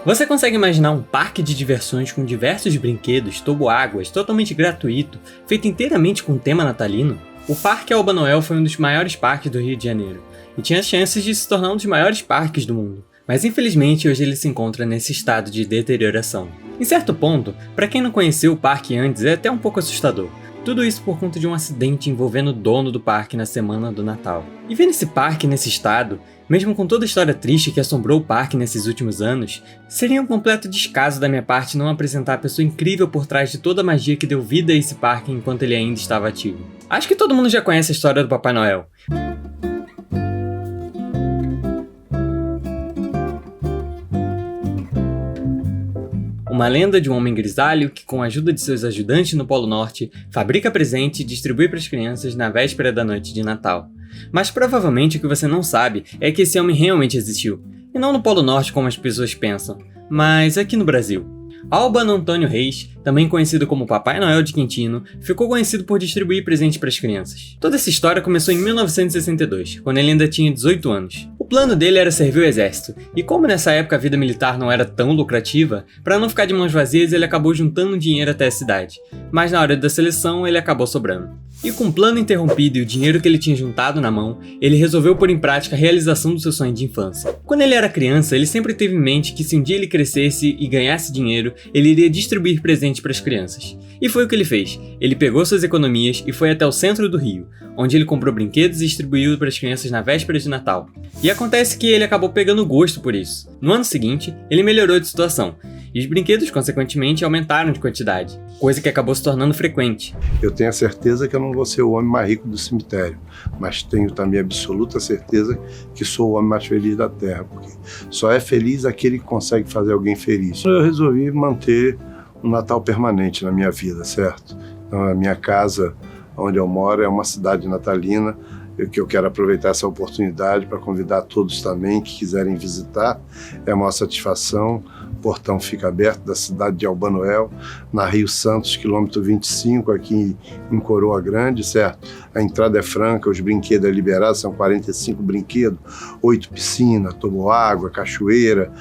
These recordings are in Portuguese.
Você consegue imaginar um parque de diversões com diversos brinquedos, toboáguas, totalmente gratuito, feito inteiramente com tema natalino? O Parque Alba Noel foi um dos maiores parques do Rio de Janeiro, e tinha chances de se tornar um dos maiores parques do mundo. Mas infelizmente hoje ele se encontra nesse estado de deterioração. Em certo ponto, para quem não conheceu o parque antes, é até um pouco assustador. Tudo isso por conta de um acidente envolvendo o dono do parque na semana do Natal. E vendo esse parque nesse estado, mesmo com toda a história triste que assombrou o parque nesses últimos anos, seria um completo descaso da minha parte não apresentar a pessoa incrível por trás de toda a magia que deu vida a esse parque enquanto ele ainda estava ativo. Acho que todo mundo já conhece a história do Papai Noel. Uma lenda de um homem grisalho que, com a ajuda de seus ajudantes no Polo Norte, fabrica presente e distribui para as crianças na véspera da noite de Natal. Mas provavelmente o que você não sabe é que esse homem realmente existiu, e não no Polo Norte como as pessoas pensam, mas aqui no Brasil. Albano Antônio Reis, também conhecido como Papai Noel de Quintino, ficou conhecido por distribuir presentes para as crianças. Toda essa história começou em 1962, quando ele ainda tinha 18 anos. O plano dele era servir o exército, e como nessa época a vida militar não era tão lucrativa, para não ficar de mãos vazias ele acabou juntando dinheiro até a cidade, mas na hora da seleção ele acabou sobrando. E com o plano interrompido e o dinheiro que ele tinha juntado na mão, ele resolveu pôr em prática a realização do seu sonho de infância. Quando ele era criança, ele sempre teve em mente que se um dia ele crescesse e ganhasse dinheiro, ele iria distribuir presentes para as crianças. E foi o que ele fez. Ele pegou suas economias e foi até o centro do Rio, onde ele comprou brinquedos e distribuiu para as crianças na véspera de Natal. E acontece que ele acabou pegando gosto por isso. No ano seguinte, ele melhorou de situação, e os brinquedos, consequentemente, aumentaram de quantidade, coisa que acabou se tornando frequente. Eu tenho a certeza que eu não vou ser o homem mais rico do cemitério, mas tenho também absoluta certeza que sou o homem mais feliz da Terra, porque só é feliz aquele que consegue fazer alguém feliz. Eu resolvi manter um Natal permanente na minha vida, certo? Então, a minha casa, onde eu moro, é uma cidade natalina, que eu quero aproveitar essa oportunidade para convidar todos também que quiserem visitar. É uma satisfação. O portão fica aberto da cidade de Alba Noel, na Rio Santos, quilômetro 25, aqui em Coroa Grande, certo? A entrada é franca, os brinquedos é liberados, são 45 brinquedos, 8 piscinas, toboágua, cachoeira,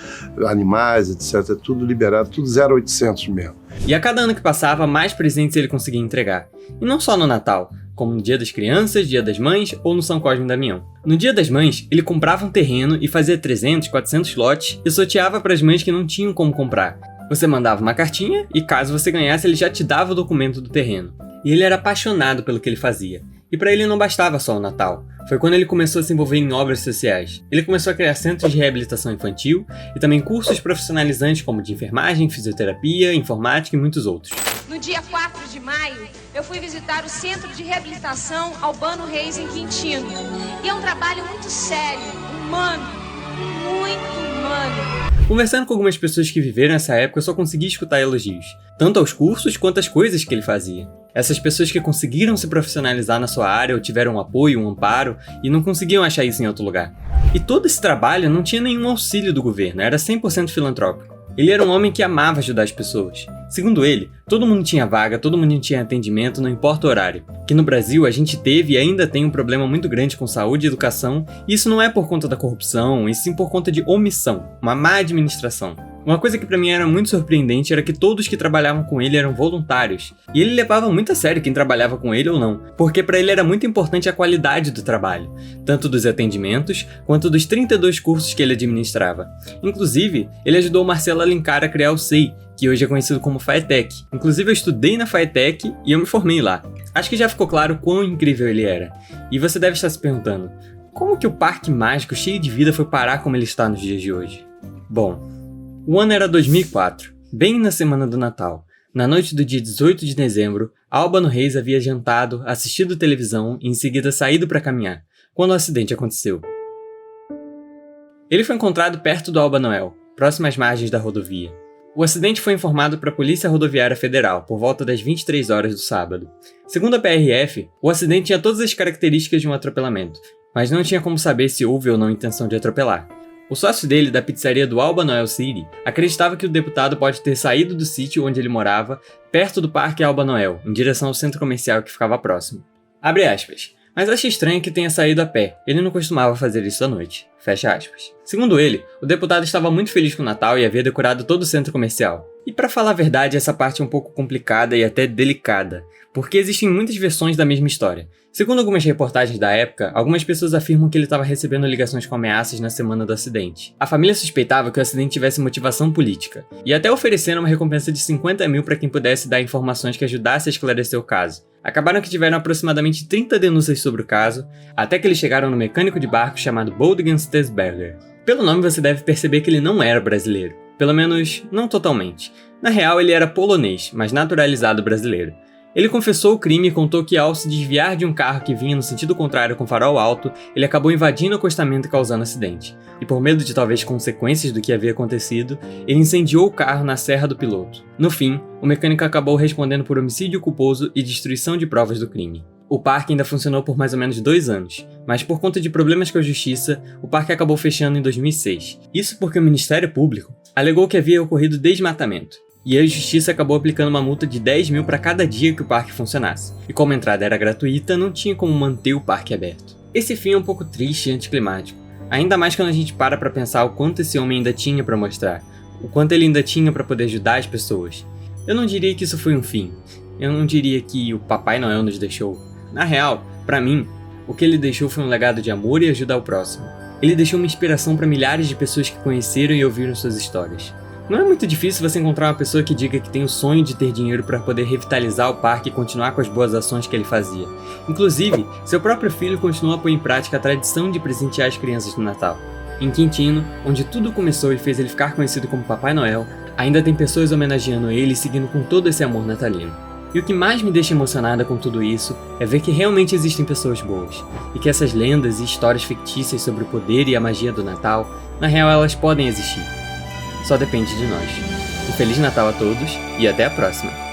animais, etc. Tudo liberado, tudo 0800 mesmo. E a cada ano que passava, mais presentes ele conseguia entregar. E não só no Natal, como no Dia das Crianças, Dia das Mães ou no São Cosme e Damião. No Dia das Mães, ele comprava um terreno e fazia 300, 400 lotes e sorteava para as mães que não tinham como comprar. Você mandava uma cartinha e caso você ganhasse, ele já te dava o documento do terreno. E ele era apaixonado pelo que ele fazia. E para ele não bastava só o Natal. Foi quando ele começou a se envolver em obras sociais. Ele começou a criar centros de reabilitação infantil e também cursos profissionalizantes como de enfermagem, fisioterapia, informática e muitos outros. No dia 4 de maio, eu fui visitar o Centro de Reabilitação Albano Reis em Quintino. E é um trabalho muito sério, humano, muito humano. Conversando com algumas pessoas que viveram essa época, eu só consegui escutar elogios, tanto aos cursos quanto às coisas que ele fazia. Essas pessoas que conseguiram se profissionalizar na sua área ou tiveram um apoio, um amparo, e não conseguiam achar isso em outro lugar. E todo esse trabalho não tinha nenhum auxílio do governo, era 100% filantrópico. Ele era um homem que amava ajudar as pessoas. Segundo ele, todo mundo tinha vaga, todo mundo tinha atendimento, não importa o horário. Que no Brasil a gente teve e ainda tem um problema muito grande com saúde e educação, e isso não é por conta da corrupção, e sim por conta de omissão, uma má administração. Uma coisa que pra mim era muito surpreendente era que todos que trabalhavam com ele eram voluntários, e ele levava muito a sério quem trabalhava com ele ou não, porque pra ele era muito importante a qualidade do trabalho, tanto dos atendimentos quanto dos 32 cursos que ele administrava. Inclusive, ele ajudou o Marcelo Alencar a criar o SEI, que hoje é conhecido como FATEC. Inclusive eu estudei na FATEC e eu me formei lá. Acho que já ficou claro quão incrível ele era. E você deve estar se perguntando, como que o parque mágico cheio de vida foi parar como ele está nos dias de hoje? Bom, o ano era 2004, bem na semana do Natal. Na noite do dia 18 de dezembro, Albano Reis havia jantado, assistido televisão e em seguida saído para caminhar, quando o acidente aconteceu. Ele foi encontrado perto do Alba Noel, próximo às margens da rodovia. O acidente foi informado para a Polícia Rodoviária Federal por volta das 23 horas do sábado. Segundo a PRF, o acidente tinha todas as características de um atropelamento, mas não tinha como saber se houve ou não intenção de atropelar. O sócio dele, da pizzaria do Alba Noel City, acreditava que o deputado pode ter saído do sítio onde ele morava, perto do Parque Alba Noel, em direção ao centro comercial que ficava próximo. Abre aspas. mas acha estranho que tenha saído a pé, ele não costumava fazer isso à noite. Fecha aspas. Segundo ele, o deputado estava muito feliz com o Natal e havia decorado todo o centro comercial. E para falar a verdade, essa parte é um pouco complicada e até delicada, porque existem muitas versões da mesma história. Segundo algumas reportagens da época, algumas pessoas afirmam que ele estava recebendo ligações com ameaças na semana do acidente. A família suspeitava que o acidente tivesse motivação política, e até ofereceram uma recompensa de 50 mil para quem pudesse dar informações que ajudassem a esclarecer o caso. Acabaram que tiveram aproximadamente 30 denúncias sobre o caso, até que eles chegaram no mecânico de barco chamado Boldgen Stesberger. Pelo nome você deve perceber que ele não era brasileiro. Pelo menos, não totalmente. Na real, ele era polonês, mas naturalizado brasileiro. Ele confessou o crime e contou que ao se desviar de um carro que vinha no sentido contrário com farol alto, ele acabou invadindo o acostamento e causando acidente. E por medo de talvez consequências do que havia acontecido, ele incendiou o carro na Serra do Piloto. No fim, o mecânico acabou respondendo por homicídio culposo e destruição de provas do crime. O parque ainda funcionou por mais ou menos 2 anos, mas por conta de problemas com a justiça, o parque acabou fechando em 2006. Isso porque o Ministério Público alegou que havia ocorrido desmatamento, e a justiça acabou aplicando uma multa de 10 mil para cada dia que o parque funcionasse. E como a entrada era gratuita, não tinha como manter o parque aberto. Esse fim é um pouco triste e anticlimático, ainda mais quando a gente para pensar o quanto esse homem ainda tinha para mostrar, o quanto ele ainda tinha para poder ajudar as pessoas. Eu não diria que isso foi um fim, eu não diria que o Papai Noel nos deixou. Na real, para mim, o que ele deixou foi um legado de amor e ajuda ao próximo. Ele deixou uma inspiração para milhares de pessoas que conheceram e ouviram suas histórias. Não é muito difícil você encontrar uma pessoa que diga que tem o sonho de ter dinheiro para poder revitalizar o parque e continuar com as boas ações que ele fazia. Inclusive, seu próprio filho continua a pôr em prática a tradição de presentear as crianças no Natal. Em Quintino, onde tudo começou e fez ele ficar conhecido como Papai Noel, ainda tem pessoas homenageando ele e seguindo com todo esse amor natalino. E o que mais me deixa emocionada com tudo isso é ver que realmente existem pessoas boas, e que essas lendas e histórias fictícias sobre o poder e a magia do Natal, na real elas podem existir. Só depende de nós. Um Feliz Natal a todos e até a próxima!